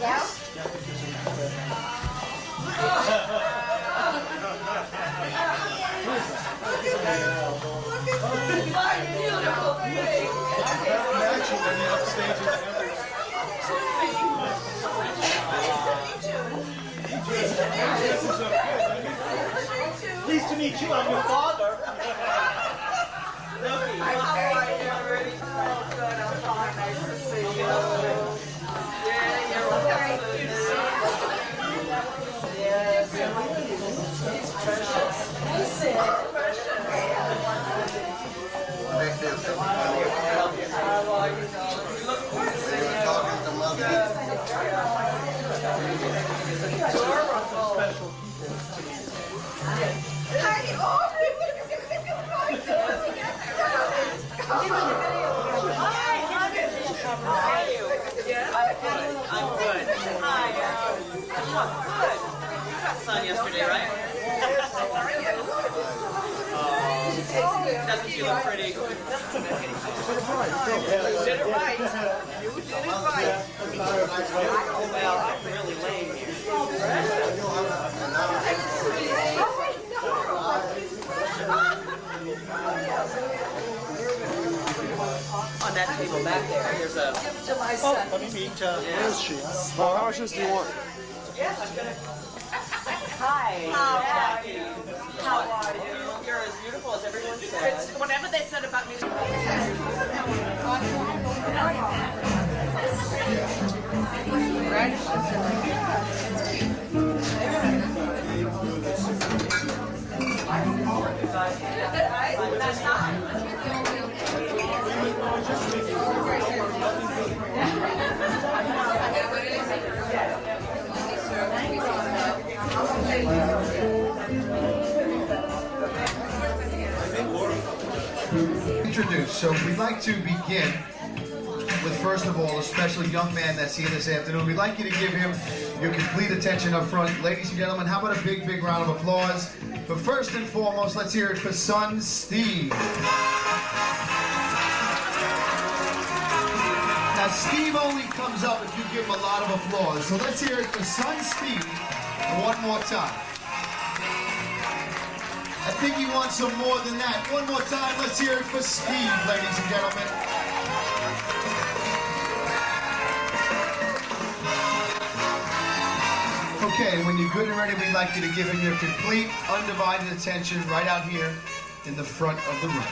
Yeah? Pleased to meet you. I'm your father. How are you? Oh, good. I'm fine. Nice to see you. Yeah, you're okay. Yes. He's precious. He's precious. How are you, darling? You look good to see you. Talking to Mother. Adorable. Hi. Oh, how are you? Yeah? I'm good. Hi. Good. You got sun yesterday, right? Doesn't she look pretty? You did it right. You did it right. Well, I'm really lame here. On that table back there, there's a... To my son. Let me meet, where is she? Well, how much do you want? Hi. How are you? How are you? You're as beautiful as everyone says. Whatever they said about me. Introduce. So we'd like to begin with, first of all, a special young man that's here this afternoon. We'd like you to give him your complete attention up front. Ladies and gentlemen, how about a big, big round of applause? But first and foremost, let's hear it for son Steve. Now, Steve only comes up if you give him a lot of applause. So let's hear it for son Steve one more time. I think he wants some more than that. One more time, let's hear it for Steve, ladies and gentlemen. Okay, when you're good and ready, we'd like you to give him your complete, undivided attention right out here in the front of the room.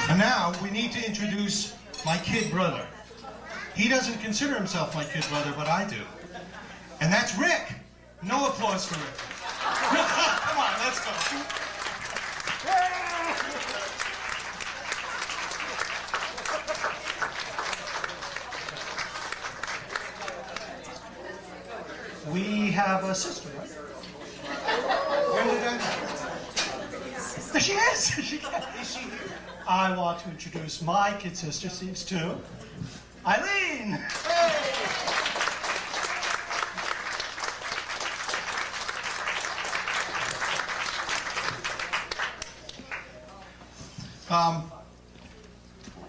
And now we need to introduce my kid brother. He doesn't consider himself my kid brother, but I do. And that's Rick. No applause for Rick. Come on, let's go. We have a sister, right? Where did that? There she is. Is she here? I want to introduce my kid sister, Steve's too. Eileen. Hey.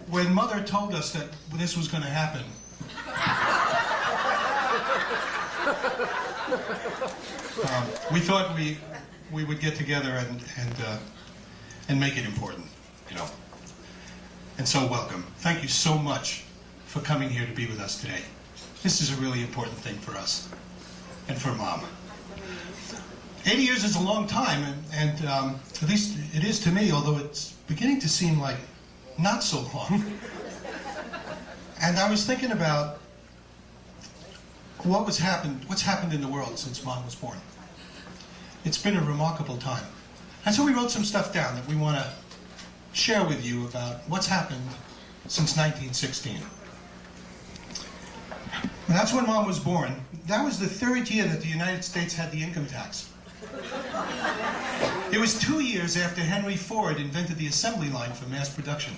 When Mother told us that this was going to happen, we thought we would get together and make it important, you know. And so welcome. Thank you so much for coming here to be with us today. This is a really important thing for us and for Mom. 80 years is a long time, and at least it is to me, although it's beginning to seem like not so long. And I was thinking about what's happened in the world since Mom was born. It's been a remarkable time. And so we wrote some stuff down that we want to share with you about what's happened since 1916. And that's when Mom was born. That was the third year that the United States had the income tax. It was 2 years after Henry Ford invented the assembly line for mass production.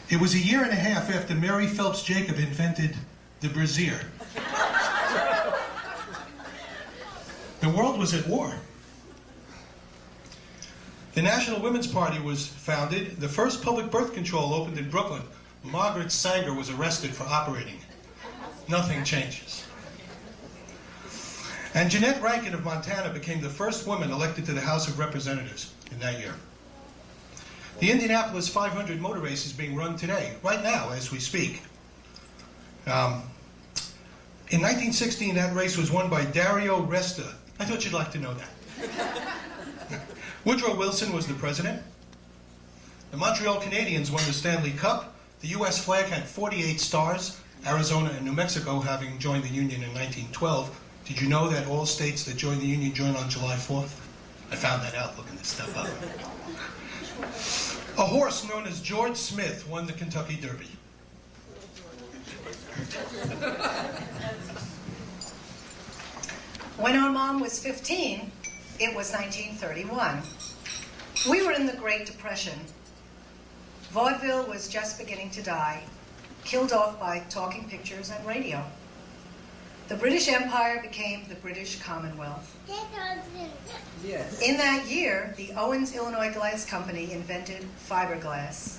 It was a year and a half after Mary Phelps Jacob invented the brassiere. The world was at war. The National Women's Party was founded. The first public birth control opened in Brooklyn. Margaret Sanger was arrested for operating. Nothing changes. And Jeanette Rankin of Montana became the first woman elected to the House of Representatives in that year. The Indianapolis 500 motor race is being run today, right now, as we speak. In 1916, that race was won by Dario Resta. I thought you'd like to know that. Woodrow Wilson was the president. The Montreal Canadiens won the Stanley Cup. The U.S. flag had 48 stars, Arizona and New Mexico having joined the Union in 1912. Did you know that all states that joined the Union joined on July 4th? I found that out looking this stuff up. A horse known as George Smith won the Kentucky Derby. When our mom was 15, it was 1931. We were in the Great Depression. Vaudeville was just beginning to die, killed off by talking pictures and radio. The British Empire became the British Commonwealth. Yes. In that year, the Owens Illinois Glass Company invented fiberglass.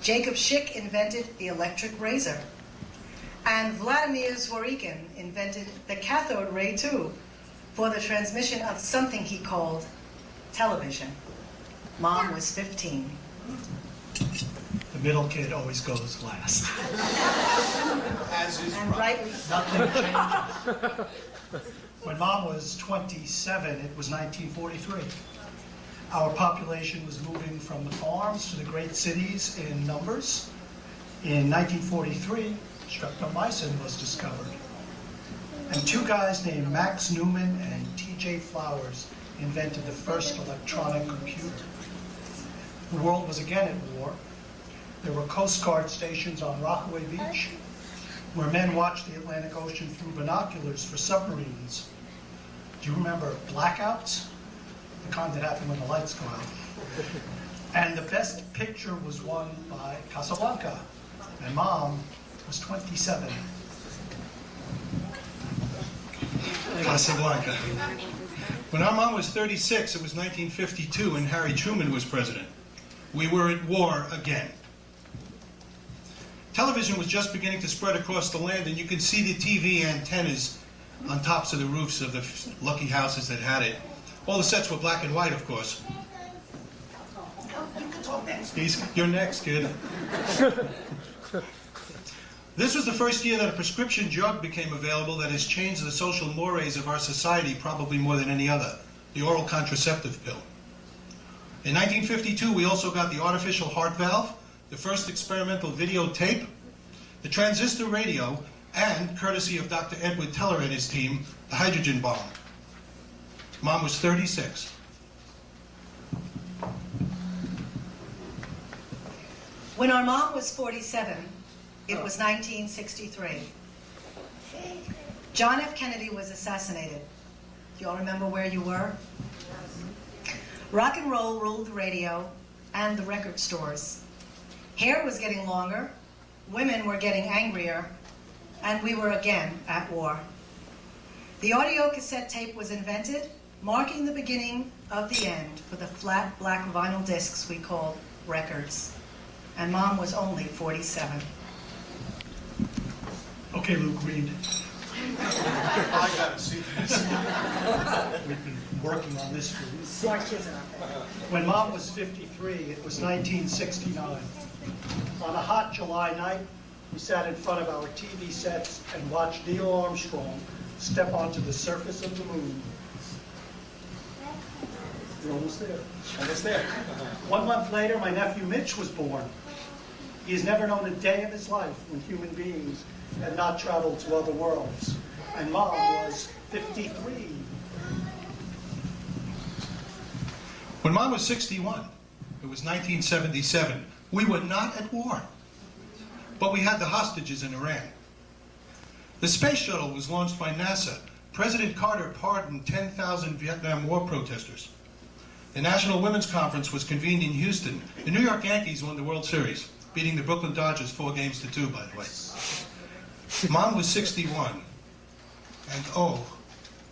Jacob Schick invented the electric razor. And Vladimir Zworykin invented the cathode ray tube for the transmission of something he called television. Mom was 15. The middle kid always goes last. As is And rightly so. Nothing changes. When Mom was 27, it was 1943. Our population was moving from the farms to the great cities in numbers. In 1943, streptomycin was discovered. And two guys named Max Newman and T.J. Flowers invented the first electronic computer. The world was again at war. There were Coast Guard stations on Rockaway Beach, where men watched the Atlantic Ocean through binoculars for submarines. Do you remember blackouts? The kind that happen when the lights go out. And the best picture was won by Casablanca. And Mom was 27. Casablanca. When our mom was 36, it was 1952, and Harry Truman was president. We were at war again. Television was just beginning to spread across the land, and you could see the TV antennas on tops of the roofs of the lucky houses that had it. All the sets were black and white, of course. You're next, kid. This was the first year that a prescription drug became available that has changed the social mores of our society probably more than any other, the oral contraceptive pill. In 1952, we also got the artificial heart valve, the first experimental videotape, the transistor radio, and, courtesy of Dr. Edward Teller and his team, the hydrogen bomb. Mom was 36. When our mom was 47, it was 1963. John F. Kennedy was assassinated. Do you all remember where you were? Rock and roll ruled the radio and the record stores. Hair was getting longer, women were getting angrier, and we were again at war. The audio cassette tape was invented, marking the beginning of the end for the flat black vinyl discs we called records. And Mom was only 47. Okay, Luke, read. I gotta see this. We've been working on this for weeks. Smart kids are out there. When Mom was 53, it was 1969. On a hot July night, we sat in front of our TV sets and watched Neil Armstrong step onto the surface of the moon. You're almost there. Almost there. 1 month later, my nephew Mitch was born. He has never known a day of his life when human beings had not traveled to other worlds. And Mom was 53. When Mom was 61, it was 1977. We were not at war, but we had the hostages in Iran. The space shuttle was launched by NASA. President Carter pardoned 10,000 Vietnam War protesters. The National Women's Conference was convened in Houston. The New York Yankees won the World Series, beating the Brooklyn Dodgers 4-2, by the way. Mom was 61, and oh,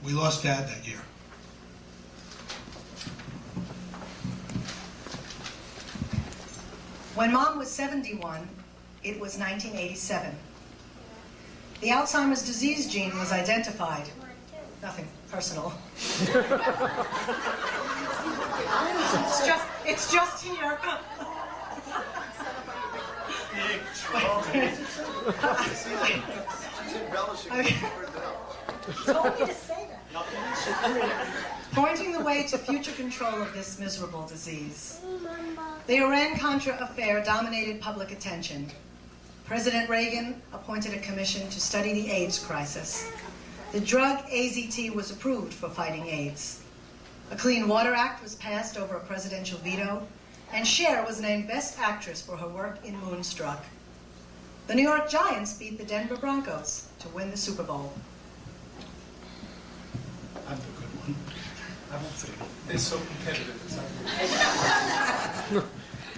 we lost Dad that year. When Mom was 71, it was 1987. The Alzheimer's disease gene was identified. Nothing personal. It's just here. Told me to say that. Pointing the way to future control of this miserable disease. The Iran-Contra affair dominated public attention. President Reagan appointed a commission to study the AIDS crisis. The drug AZT was approved for fighting AIDS. A Clean Water Act was passed over a presidential veto, and Cher was named Best Actress for her work in Moonstruck. The New York Giants beat the Denver Broncos to win the Super Bowl. I'm the good one. I won't say it. They're so competitive.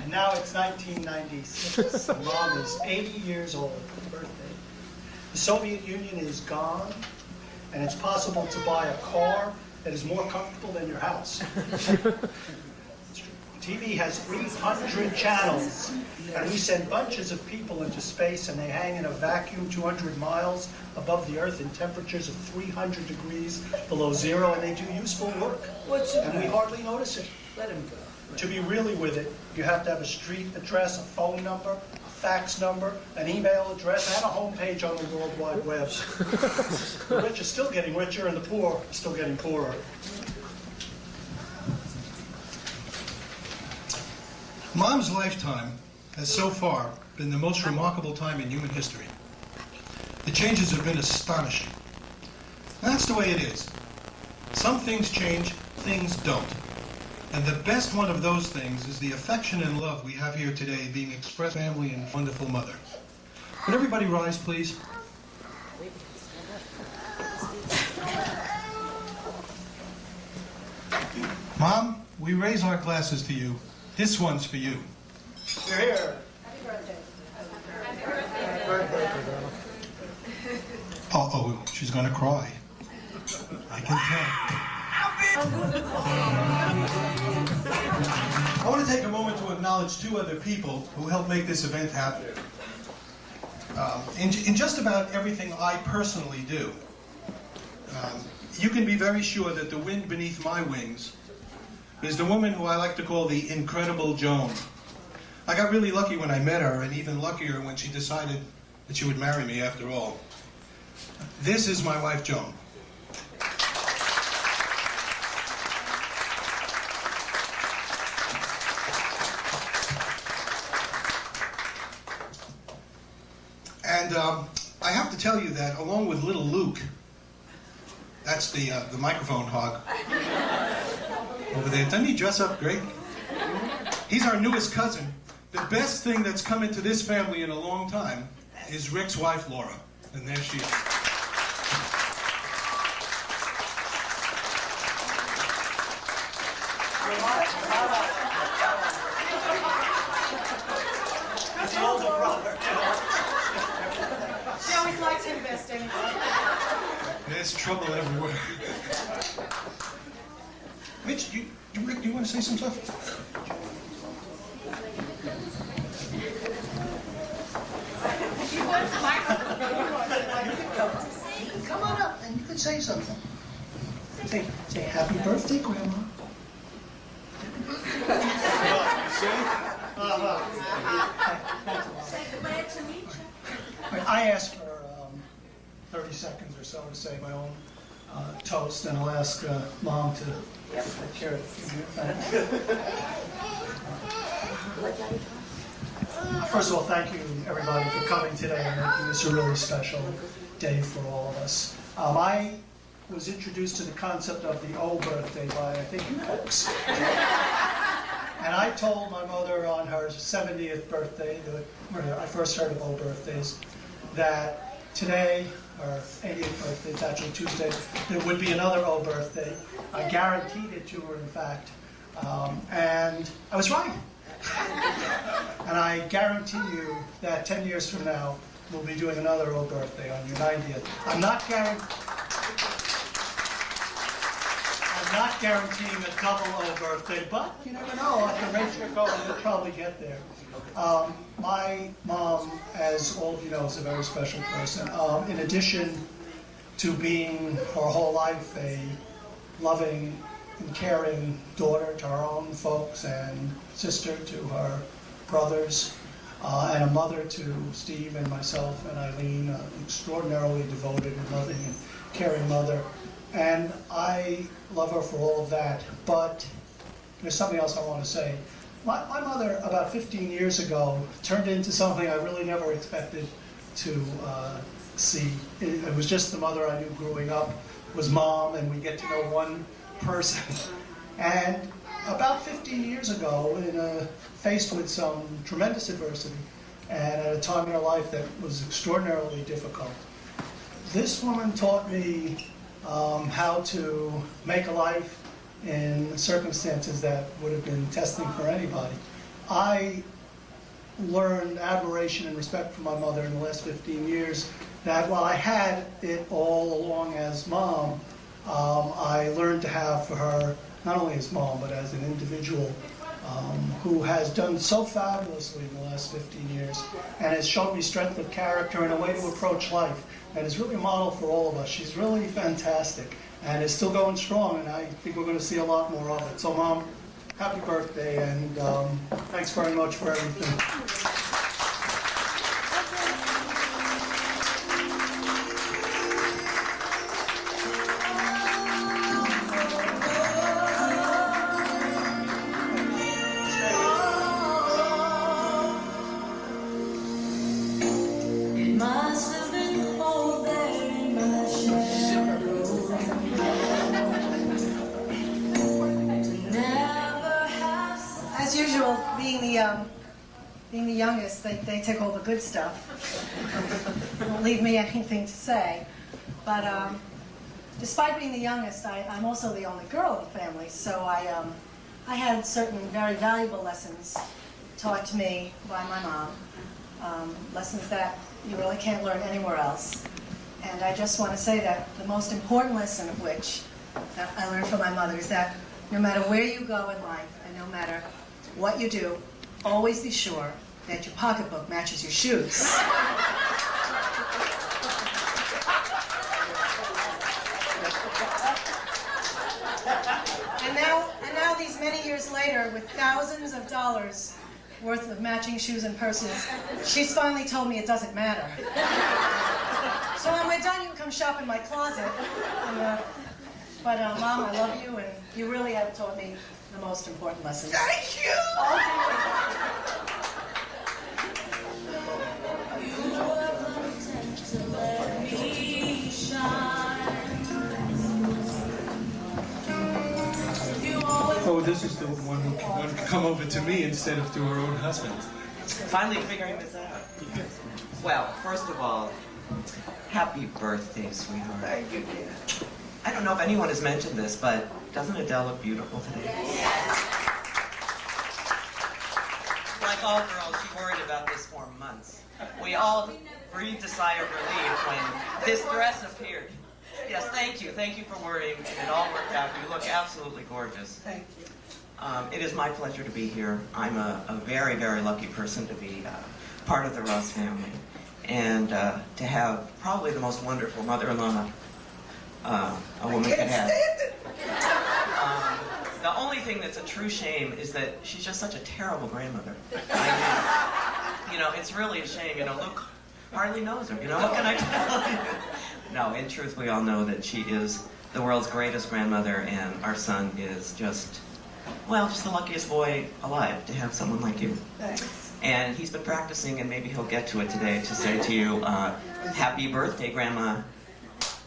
And now it's 1996. Mom is 80 years old. Birthday. The Soviet Union is gone, and it's possible to buy a car that is more comfortable than your house. TV has 300 channels, and we send bunches of people into space, and they hang in a vacuum 200 miles above the Earth in temperatures of 300 degrees below zero, and they do useful work. And we hardly notice it. Let him go. To be really with it, you have to have a street address, a phone number, a fax number, an email address, and a homepage on the World Wide Web. The rich are still getting richer, and the poor are still getting poorer. Mom's lifetime has so far been the most remarkable time in human history. The changes have been astonishing. That's the way it is. Some things change, things don't. And the best one of those things is the affection and love we have here today being expressed by family and wonderful mother. Would everybody rise, please? Mom, we raise our glasses to you. This one's for you. You're here. Oh, she's going to cry. I can tell. I want to take a moment to acknowledge two other people who helped make this event happen. In just about everything I personally do, you can be very sure that the wind beneath my wings is the woman who I like to call the Incredible Joan. I got really lucky when I met her, and even luckier when she decided that she would marry me after all. This is my wife, Joan. And I have to tell you that along with little Luke, that's the microphone hog over there, doesn't he dress up great? He's our newest cousin. The best thing that's come into this family in a long time is Rick's wife, Laura. And there she is. It's the older brother. She always likes investing. There's trouble everywhere. Mitch, Rick, do you want to say some stuff? Come on up and you can say something. Say happy birthday, Grandma. I asked for 30 seconds or so to say my own toast, and I'll ask Mom to share it. First of all, thank you everybody for coming today and making this a really special day for all of us. I was introduced to the concept of the O birthday by, I think, you folks. And I told my mother on her 70th birthday, where I first heard of O birthdays, that today, her 80th birthday, it's actually Tuesday, there would be another O birthday. I guaranteed it to her, in fact, and I was right. And I guarantee you that 10 years from now, we'll be doing another O birthday on your 90th. I'm not not guaranteeing a double O birthday, but you never know. At the rate you're going, you'll probably get there. My mom, as all of you know, is a very special person. In addition to being her whole life a loving and caring daughter to her own folks and sister to her brothers, and a mother to Steve and myself and Eileen, an extraordinarily devoted and loving and caring mother. And I love her for all of that. But there's something else I want to say. My mother, about 15 years ago, turned into something I really never expected to see. It was just the mother I knew growing up, was Mom, and we get to know one person. And about 15 years ago, faced with some tremendous adversity, and at a time in her life that was extraordinarily difficult, this woman taught me how to make a life in circumstances that would have been testing for anybody. I learned admiration and respect for my mother in the last 15 years, that while I had it all along as Mom, I learned to have for her, not only as Mom, but as an individual who has done so fabulously in the last 15 years and has shown me strength of character and a way to approach life that is really a model for all of us. She's really fantastic and is still going strong, and I think we're going to see a lot more of it. So, Mom, happy birthday, and thanks very much for everything. Being the youngest, they take all the good stuff. Won't leave me anything to say. But despite being the youngest, I'm also the only girl in the family, so I had certain very valuable lessons taught to me by my mom, lessons that you really can't learn anywhere else. And I just want to say that the most important lesson of which that I learned from my mother is that no matter where you go in life, and no matter what you do, always be sure that your pocketbook matches your shoes. And now these many years later, with thousands of dollars worth of matching shoes and purses, she's finally told me it doesn't matter. So when we're done, you can come shop in my closet. But Mom, I love you, and you really have taught me the most important lessons. Thank you! Oh, this is the one who wanted to come over to me instead of to her own husband. Finally figuring this out. Well, first of all, happy birthday, sweetheart. Thank you, dear. I don't know if anyone has mentioned this, but doesn't Adele look beautiful today? Like all girls, she worried about this for months. We all breathed a sigh of relief when this dress appeared. Yes, thank you. Thank you for worrying. It all worked out. You look absolutely gorgeous. Thank you. It is my pleasure to be here. I'm a very, very lucky person to be part of the Ross family. And to have probably the most wonderful mother-in-law a woman could have. The only thing that's a true shame is that she's just such a terrible grandmother. You know, it's really a shame. You know, Luke hardly knows her. You know, what can I tell you? No, in truth, we all know that she is the world's greatest grandmother, and our son is just, well, just the luckiest boy alive to have someone like you. Thanks. And he's been practicing, and maybe he'll get to it today to say to you, happy birthday, Grandma.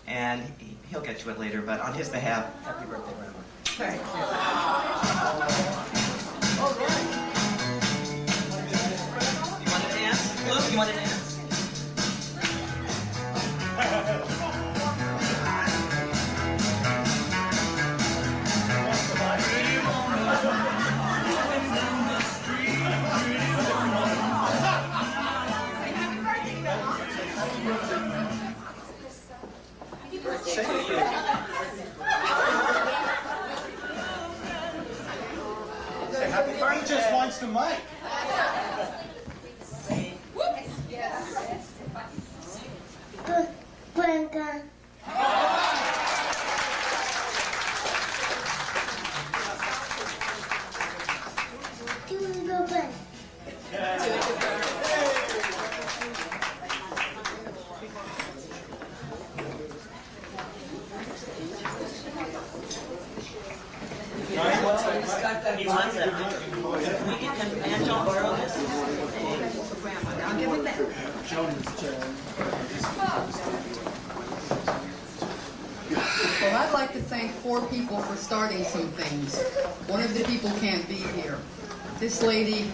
And he'll get to it later, but on his behalf, happy birthday, Grandma. Thank you. All right. You want to dance? Luke, you want to dance? Well, I'd like to thank 4 people for starting some things. One of the people can't be here. This lady